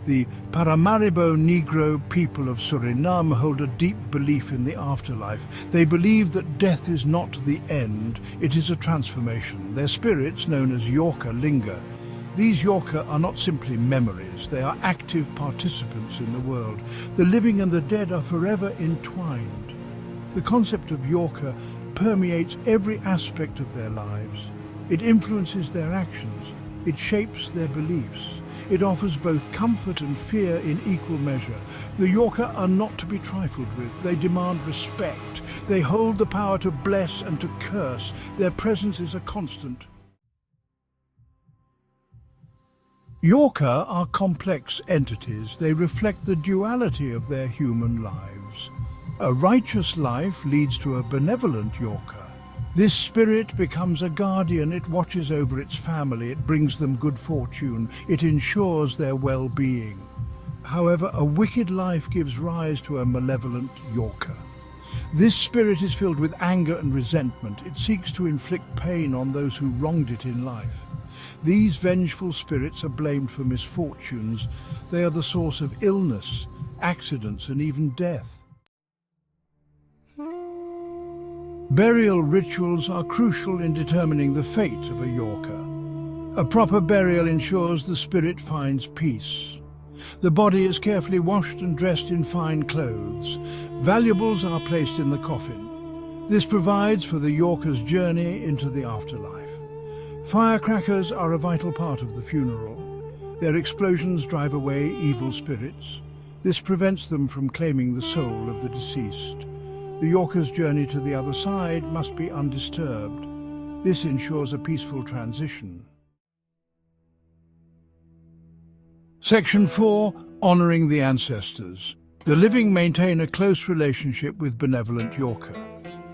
The Paramaribo Negro people of Suriname hold a deep belief in the afterlife. They believe that death is not the end, it is a transformation. Their spirits, known as Yorka, linger. These Yorka are not simply memories, they are active participants in the world. The living and the dead are forever entwined. The concept of Yorka permeates every aspect of their lives. It influences their actions, it shapes their beliefs. It offers both comfort and fear in equal measure. The Yorka are not to be trifled with. They demand respect. They hold the power to bless and to curse. Their presence is a constant. Yorka are complex entities. They reflect the duality of their human lives. A righteous life leads to a benevolent Yorka. This spirit becomes a guardian. It watches over its family. It brings them good fortune. It ensures their well-being. However, a wicked life gives rise to a malevolent Yorka. This spirit is filled with anger and resentment. It seeks to inflict pain on those who wronged it in life. These vengeful spirits are blamed for misfortunes. They are the source of illness, accidents, and even death. Burial rituals are crucial in determining the fate of a Yorka. A proper burial ensures the spirit finds peace. The body is carefully washed and dressed in fine clothes. Valuables are placed in the coffin. This provides for the Yorka's journey into the afterlife. Firecrackers are a vital part of the funeral. Their explosions drive away evil spirits. This prevents them from claiming the soul of the deceased. The Yorka's journey to the other side must be undisturbed. This ensures a peaceful transition. Section 4. Honoring the ancestors. The living maintain a close relationship with benevolent Yorka.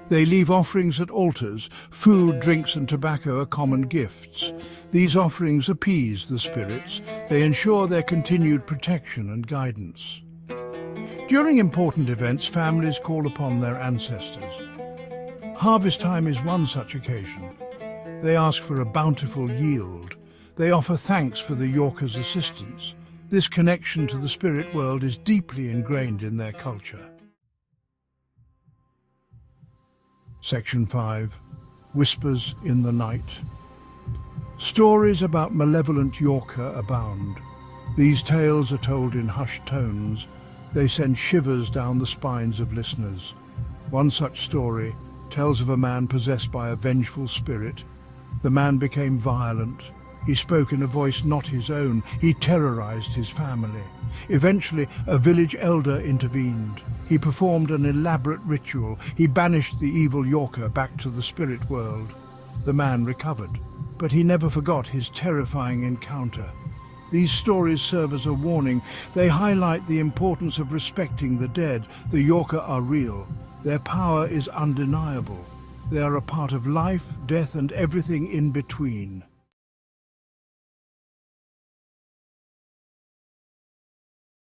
They leave offerings at altars. Food, drinks and tobacco are common gifts. These offerings appease the spirits. They ensure their continued protection and guidance. During important events, families call upon their ancestors. Harvest time is one such occasion. They ask for a bountiful yield. They offer thanks for the Yorka's assistance. This connection to the spirit world is deeply ingrained in their culture. Section 5. Whispers in the Night. Stories about malevolent Yorka abound. These tales are told in hushed tones. They send shivers down the spines of listeners. One such story tells of a man possessed by a vengeful spirit. The man became violent. He spoke in a voice not his own. He terrorized his family. Eventually, a village elder intervened. He performed an elaborate ritual. He banished the evil Yorka back to the spirit world. The man recovered, but he never forgot his terrifying encounter. These stories serve as a warning. They highlight the importance of respecting the dead. The Yorka are real. Their power is undeniable. They are a part of life, death, and everything in between.